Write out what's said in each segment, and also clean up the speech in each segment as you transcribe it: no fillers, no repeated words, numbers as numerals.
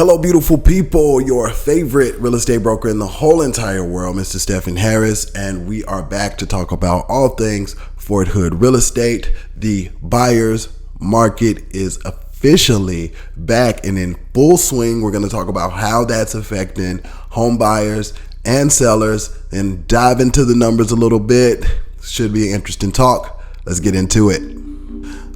Hello, beautiful people. Your favorite real estate broker in the whole entire world, Mr. Stephen Harris, and we are back to talk about all things Fort Hood real estate. The buyer's market is officially back and in full swing. We're going to talk about how that's affecting home buyers and sellers and dive into the numbers a little bit. Should be an interesting talk. Let's get into it.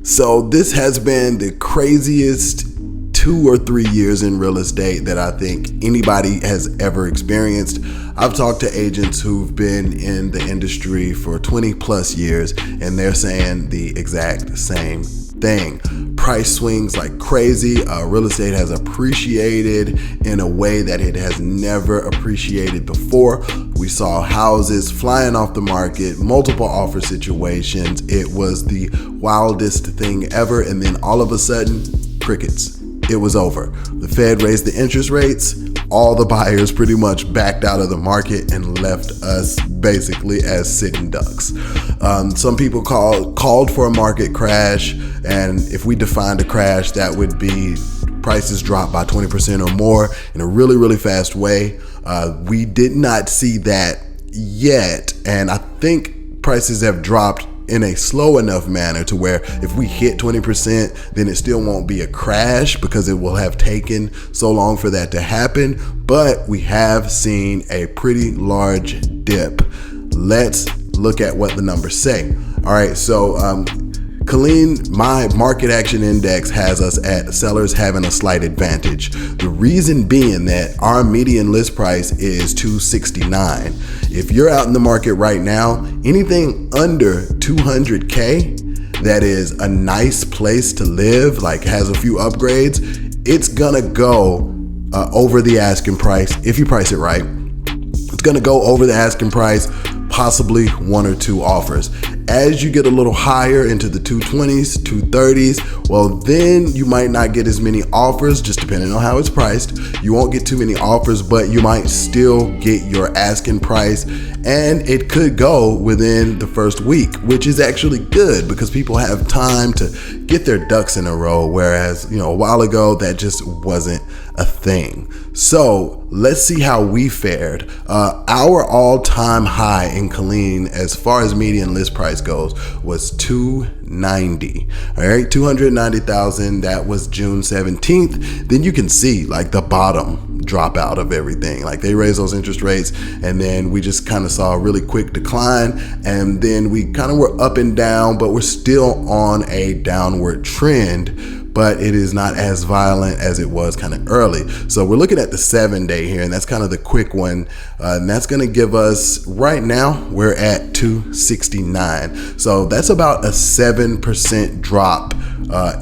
So this has been the craziest 2 or 3 years in real estate that I think anybody has ever experienced. I've talked to agents who've been in the industry for 20 plus years, and they're saying the exact same thing. Price swings like crazy. Real estate has appreciated in a way that it has never appreciated before. We saw houses flying off the market, multiple offer situations. It was the wildest thing ever, and then all of a sudden, crickets. It was over. The Fed raised the interest rates. All the buyers pretty much backed out of the market and left us basically as sitting ducks. Some people called for a market crash, and if we defined a crash, that would be prices drop by 20% or more in a really, really fast way. We did not see that yet, and I think prices have dropped in a slow enough manner to where if we hit 20%, then it still won't be a crash because it will have taken so long for that to happen. But we have seen a pretty large dip. Let's look at what the numbers say. All right, so Killeen, my market action index, has us at sellers having a slight advantage. The reason being that our median list price is $269. If you're out in the market right now, anything under $200K that is a nice place to live, like has a few upgrades, it's gonna go over the asking price if you price it right. It's gonna go over the asking price, possibly 1 or 2 offers. As you get a little higher into the 220s, 230s, well, then you might not get as many offers, just depending on how it's priced. You won't get too many offers, but you might still get your asking price, and it could go within the first week, which is actually good because people have time to get their ducks in a row, whereas, a while ago, that just wasn't a thing. So let's see how we fared. Our all-time high in Killeen, as far as median list price goes, was $290. All right, $290,000. That was June 17th. Then you can see like the bottom drop out of everything. Like they raised those interest rates, and then we just kind of saw a really quick decline, and then we kind of were up and down, but we're still on a downward trend. But it is not as violent as it was kind of early. So we're looking at the 7-day here, and that's kind of the quick one. And that's going to give us, right now, we're at 269. So that's about a 7% drop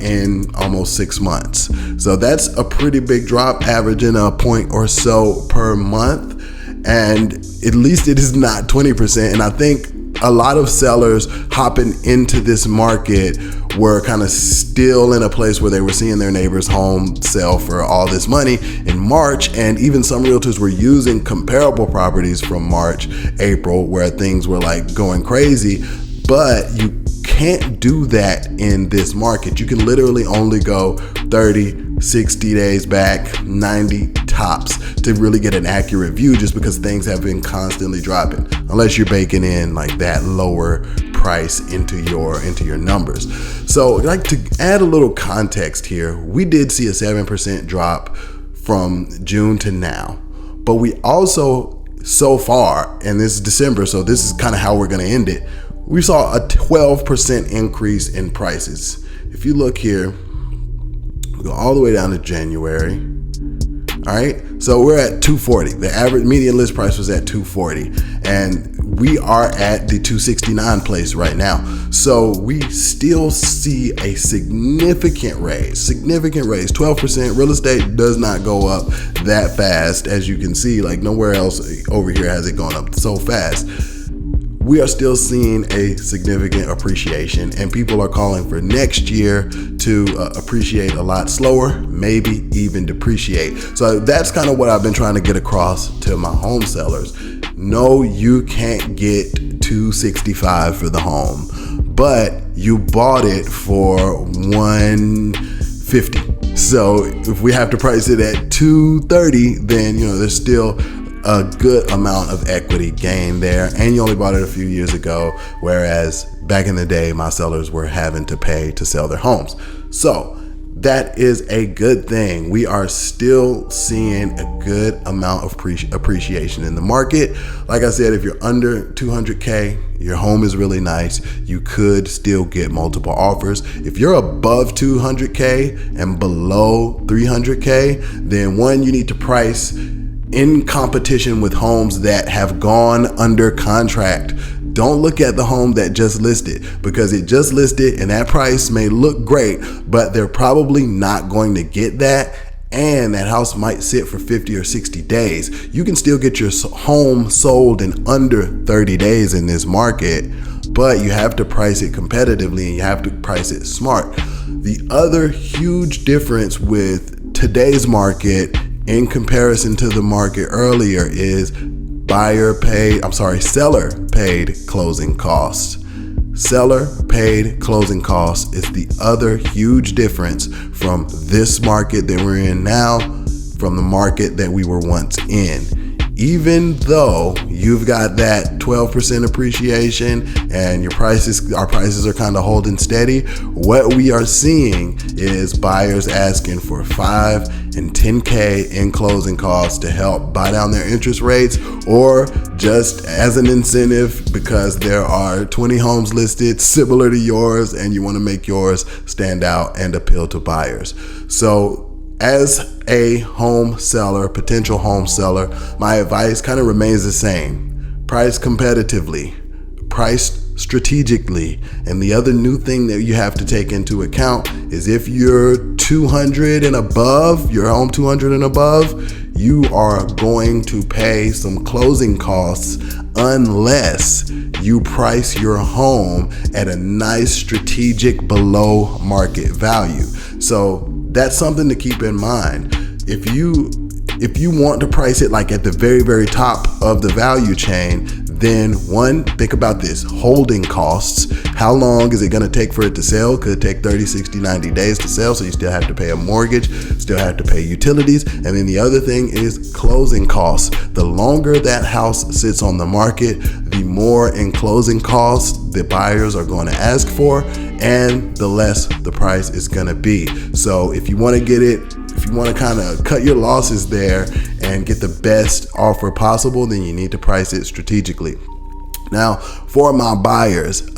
in almost 6 months. So that's a pretty big drop, averaging a point or so per month. And at least it is not 20%. And I think a lot of sellers hopping into this market were kind of still in a place where they were seeing their neighbor's home sell for all this money in March, and even some realtors were using comparable properties from March, April, where things were like going crazy. But you can't do that in this market. You can literally only go 30, 60 days back, 90 tops to really get an accurate view, just because things have been constantly dropping, unless you're baking in like that lower price into your numbers. So like to add a little context here, we did see a 7% drop from June to now, but we also, so far, and this is December, so this is kind of how we're going to end it, we saw a 12% increase in prices. If you look here, we go all the way down to January. All right, so we're at 240. The average median list price was at 240, and we are at the 269 place right now. So we still see a significant raise. 12%. Real estate does not go up that fast, as you can see. Like nowhere else over here has it gone up so fast. We are still seeing a significant appreciation, and people are calling for next year to appreciate a lot slower, maybe even depreciate. So that's kind of what I've been trying to get across to my home sellers. No, you can't get $265 for the home, but you bought it for $150. So if we have to price it at 230, then there's still a good amount of equity gain there, and you only bought it a few years ago, whereas back in the day my sellers were having to pay to sell their homes. So that is a good thing. We are still seeing a good amount of appreciation in the market. Like I said, if you're under 200K, your home is really nice, you could still get multiple offers. If you're above 200K and below 300K, then one, you need to price in competition with homes that have gone under contract. Don't look at the home that just listed, because it just listed and that price may look great, but they're probably not going to get that. And that house might sit for 50 or 60 days. You can still get your home sold in under 30 days in this market, but you have to price it competitively and you have to price it smart. The other huge difference with today's market in comparison to the market earlier is seller paid closing costs. Seller paid closing costs is the other huge difference from this market that we're in now from the market that we were once in. Even though you've got that 12% appreciation and our prices are kind of holding steady, what we are seeing is buyers asking for 5 and 10K in closing costs to help buy down their interest rates, or just as an incentive because there are 20 homes listed similar to yours and you want to make yours stand out and appeal to buyers. So as a home seller, potential home seller, my advice kind of remains the same. Price competitively, price strategically. And the other new thing that you have to take into account is if you're 200 and above, your home 200 and above, you are going to pay some closing costs unless you price your home at a nice strategic below market value. So that's something to keep in mind. If you want to price it like at the very, very top of the value chain, then one, think about this: holding costs. How long is it going to take for it to sell? Could take 30, 60, 90 days to sell. So you still have to pay a mortgage, still have to pay utilities. And then the other thing is closing costs. The longer that house sits on the market, the more in closing costs the buyers are going to ask for, and the less the price is going to be. So if you want to kind of cut your losses there and get the best offer possible, then you need to price it strategically. Now, for my buyers,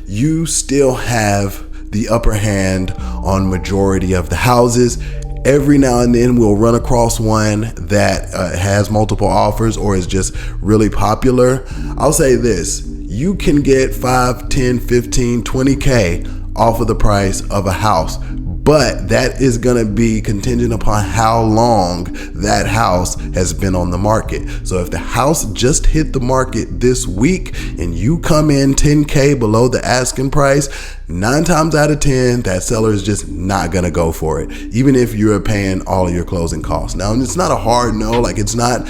you still have the upper hand on majority of the houses. Every now and then we'll run across one that has multiple offers or is just really popular. I'll say this: you can get 5, 10, 15, 20K off of the price of a house, but that is going to be contingent upon how long that house has been on the market. So if the house just hit the market this week and you come in 10K below the asking price, 9 times out of 10, that seller is just not going to go for it, even if you're paying all of your closing costs. Now, it's not a hard no, like it's not,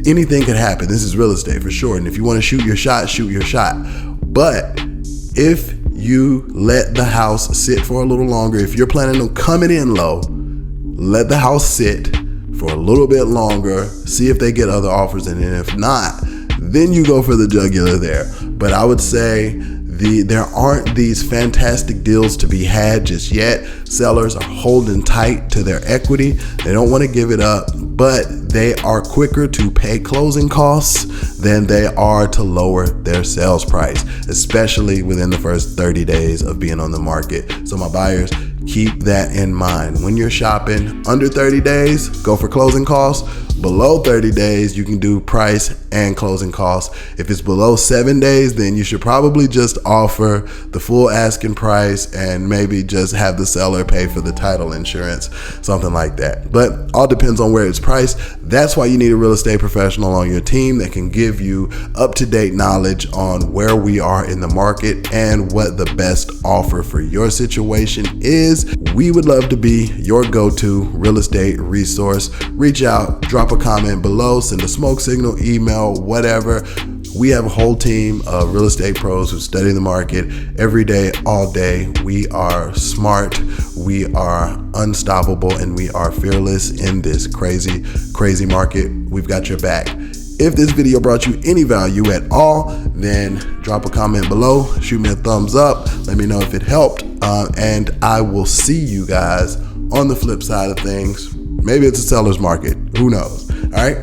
anything could happen. This is real estate for sure. And if you want to shoot your shot, shoot your shot. But if you let the house sit for a little longer, if you're planning on coming in low, let the house sit for a little bit longer, see if they get other offers, and then if not, then you go for the jugular there. But I would say there aren't these fantastic deals to be had just yet. Sellers are holding tight to their equity. They don't want to give it up, but they are quicker to pay closing costs than they are to lower their sales price, especially within the first 30 days of being on the market. So my buyers, keep that in mind. When you're shopping under 30 days, go for closing costs. Below 30 days, you can do price and closing costs. If it's below 7 days, then you should probably just offer the full asking price and maybe just have the seller pay for the title insurance, something like that. But all depends on where it's priced. That's why you need a real estate professional on your team that can give you up-to-date knowledge on where we are in the market and what the best offer for your situation is. We would love to be your go-to real estate resource. Reach out, drop a comment below, send a smoke signal, email, whatever. We have a whole team of real estate pros who study the market every day, all day. We are smart. we are unstoppable and we are fearless in this crazy, crazy market. We've got your back. If this video brought you any value at all, then drop a comment below, shoot me a thumbs up, let me know if it helped, and I will see you guys on the flip side of things. Maybe it's a seller's market, who knows? All right,